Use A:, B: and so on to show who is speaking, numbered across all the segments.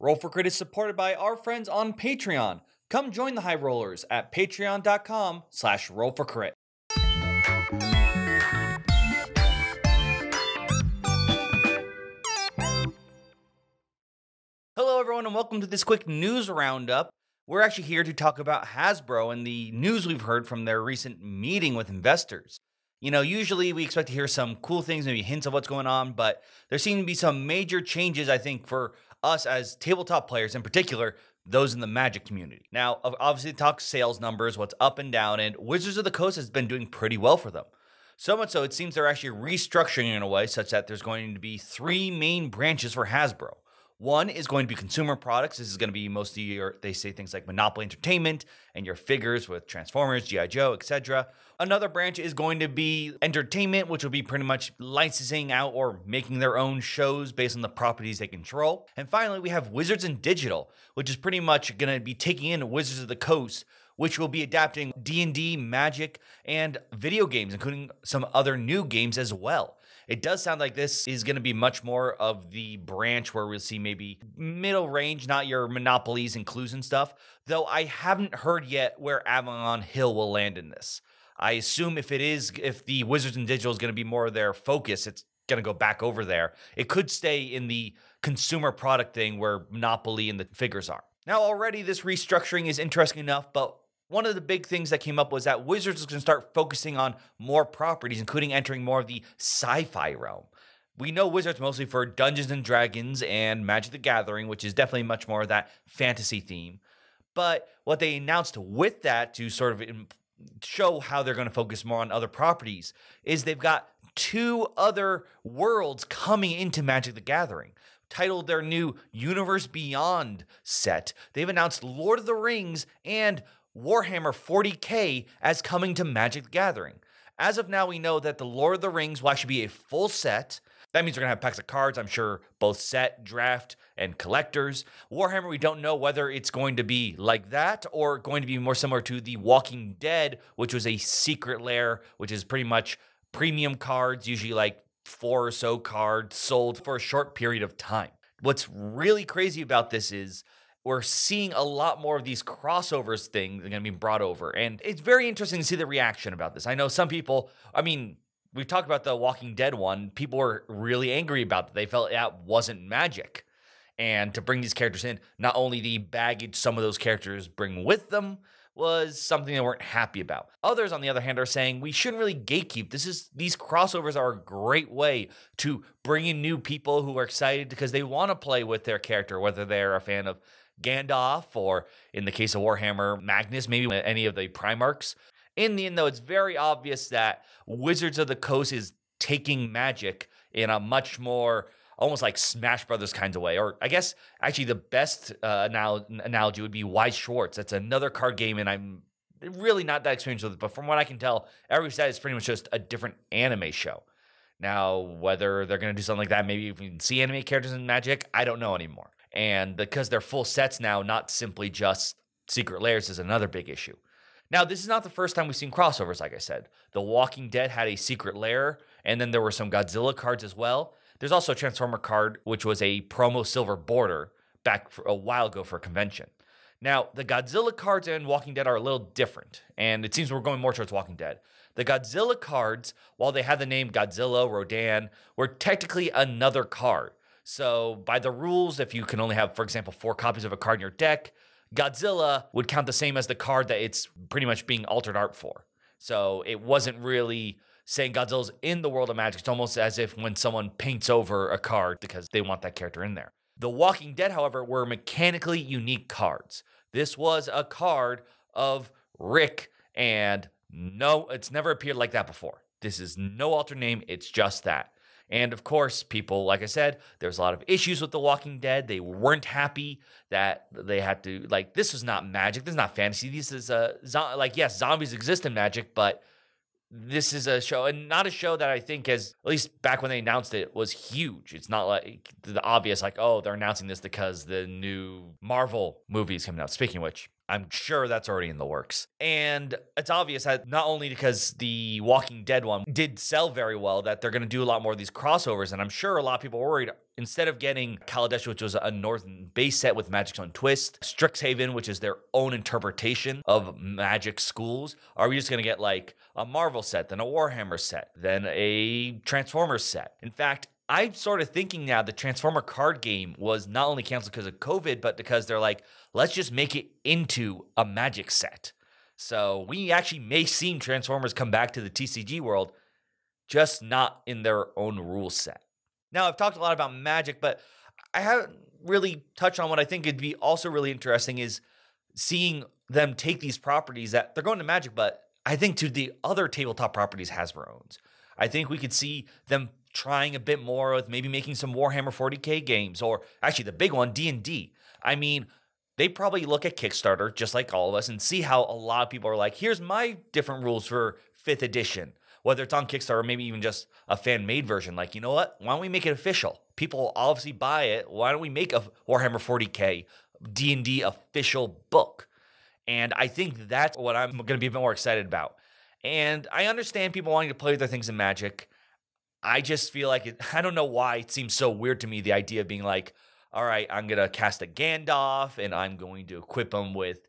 A: Roll for Crit is supported by our friends on Patreon. Come join the High Rollers at patreon.com/rollforcrit. Hello everyone and welcome to this quick news roundup. We're actually here to talk about Hasbro and the news we've heard from their recent meeting with investors. You know, usually we expect to hear some cool things, maybe hints of what's going on, but there seem to be some major changes, I think, for us as tabletop players, in particular, those in the Magic community. Now, obviously, talk sales numbers, what's up and down, and Wizards of the Coast has been doing pretty well for them. So much so, it seems they're actually restructuring in a way such that there's going to be three main branches for Hasbro. One is going to be consumer products. This is going to be mostly they say things like Monopoly Entertainment and your figures with Transformers, G.I. Joe, etc. Another branch is going to be entertainment, which will be pretty much licensing out or making their own shows based on the properties they control. And finally, we have Wizards and Digital, which is pretty much going to be taking in Wizards of the Coast, which will be adapting D&D, Magic, and video games, including some other new games as well. It does sound like this is going to be much more of the branch where we'll see maybe middle range, not your monopolies and clues and stuff, though I haven't heard yet where Avalon Hill will land in this. I assume if the Wizards and Digital is going to be more of their focus, it's going to go back over there. It could stay in the consumer product thing where Monopoly and the figures are. Now, already this restructuring is interesting enough, but one of the big things that came up was that Wizards is going to start focusing on more properties, including entering more of the sci-fi realm. We know Wizards mostly for Dungeons and Dragons and Magic the Gathering, which is definitely much more of that fantasy theme. But what they announced with that to sort of show how they're going to focus more on other properties is they've got two other worlds coming into Magic the Gathering. Titled their new Universe Beyond set, they've announced Lord of the Rings and Warhammer 40K as coming to Magic the Gathering. As of now, we know that the Lord of the Rings will actually be a full set. That means we're going to have packs of cards, I'm sure, both set, draft, and collectors. Warhammer, we don't know whether it's going to be like that or going to be more similar to The Walking Dead, which was a secret lair, which is pretty much premium cards, usually like 4 or so cards sold for a short period of time. What's really crazy about this is we're seeing a lot more of these crossovers things that are going to be brought over. And it's very interesting to see the reaction about this. I know some people, we've talked about the Walking Dead one. People were really angry about that. They felt that wasn't Magic. And to bring these characters in, not only the baggage some of those characters bring with them was something they weren't happy about. Others, on the other hand, are saying we shouldn't really gatekeep. These crossovers are a great way to bring in new people who are excited because they want to play with their character, whether they're a fan of Gandalf, or in the case of Warhammer, Magnus, maybe any of the Primarchs. In the end, though, it's very obvious that Wizards of the Coast is taking Magic in a much more almost like Smash Brothers kinds of way. Or I guess actually the best analogy would be Weiss Schwarz. That's another card game, and I'm really not that experienced with it. But from what I can tell, every set is pretty much just a different anime show. Now, whether they're going to do something like that, maybe if we can see anime characters in Magic, I don't know anymore. And because they're full sets now, not simply just secret lairs, is another big issue. Now, this is not the first time we've seen crossovers, like I said. The Walking Dead had a secret lair, and then there were some Godzilla cards as well. There's also a Transformer card, which was a promo silver border back a while ago for a convention. Now, the Godzilla cards and Walking Dead are a little different, and it seems we're going more towards Walking Dead. The Godzilla cards, while they had the name Godzilla, Rodan, were technically another card. So by the rules, if you can only have, for example, 4 copies of a card in your deck, Godzilla would count the same as the card that it's pretty much being altered art for. So it wasn't really saying Godzilla's in the world of Magic. It's almost as if when someone paints over a card because they want that character in there. The Walking Dead, however, were mechanically unique cards. This was a card of Rick, and no, it's never appeared like that before. This is no alter name, it's just that. And of course, people, like I said, there's a lot of issues with The Walking Dead. They weren't happy that they had to, this is not Magic. This is not fantasy. This is yes, zombies exist in Magic, but this is a show, and not a show that I think has, at least back when they announced it, was huge. It's not like the obvious, they're announcing this because the new Marvel movie is coming out. Speaking of which, I'm sure that's already in the works. And it's obvious that not only because the Walking Dead one did sell very well, that they're going to do a lot more of these crossovers. And I'm sure a lot of people are worried, instead of getting Kaladesh, which was a Northern base set with Magic's own twist, Strixhaven, which is their own interpretation of Magic schools, are we just going to get like a Marvel set, then a Warhammer set, then a Transformers set? In fact, I'm sort of thinking now the Transformer card game was not only canceled because of COVID, but because they're like, let's just make it into a Magic set. So we actually may see Transformers come back to the TCG world, just not in their own rule set. Now, I've talked a lot about Magic, but I haven't really touched on what I think would be also really interesting is seeing them take these properties that they're going to Magic, but I think to the other tabletop properties Hasbro owns. I think we could see them trying a bit more with maybe making some Warhammer 40K games, or actually the big one, D&D. I mean, they probably look at Kickstarter, just like all of us, and see how a lot of people are like, here's my different rules for 5th edition. Whether it's on Kickstarter or maybe even just a fan-made version. Like, you know what? Why don't we make it official? People will obviously buy it. Why don't we make a Warhammer 40K D&D official book? And I think that's what I'm going to be a bit more excited about. And I understand people wanting to play with their things in Magic. I just feel like I don't know why it seems so weird to me, the idea of being like, all right, I'm going to cast a Gandalf and I'm going to equip him with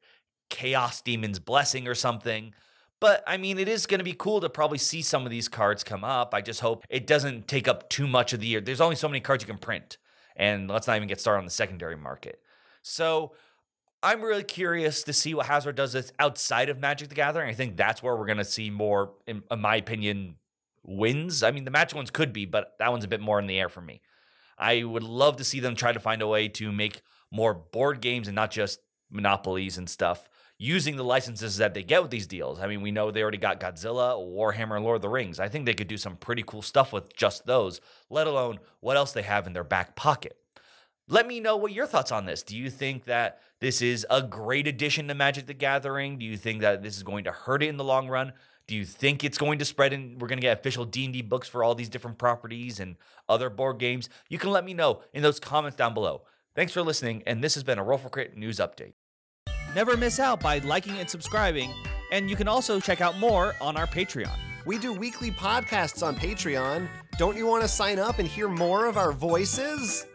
A: Chaos Demon's Blessing or something. But I mean, it is going to be cool to probably see some of these cards come up. I just hope it doesn't take up too much of the year. There's only so many cards you can print. And let's not even get started on the secondary market. So I'm really curious to see what Hasbro does this outside of Magic the Gathering. I think that's where we're going to see more, in my opinion, wins. I mean, the Magic ones could be, but that one's a bit more in the air for me. I would love to see them try to find a way to make more board games and not just monopolies and stuff, using the licenses that they get with these deals. I mean, we know they already got Godzilla, Warhammer, and Lord of the Rings. I think they could do some pretty cool stuff with just those, let alone what else they have in their back pocket. Let me know what your thoughts on this. Do you think that this is a great addition to Magic the Gathering? Do you think that this is going to hurt it in the long run? Do you think it's going to spread and we're going to get official D&D books for all these different properties and other board games? You can let me know in those comments down below. Thanks for listening, and this has been a Roll for Crit News Update.
B: Never miss out by liking and subscribing, and you can also check out more on our Patreon.
C: We do weekly podcasts on Patreon. Don't you want to sign up and hear more of our voices?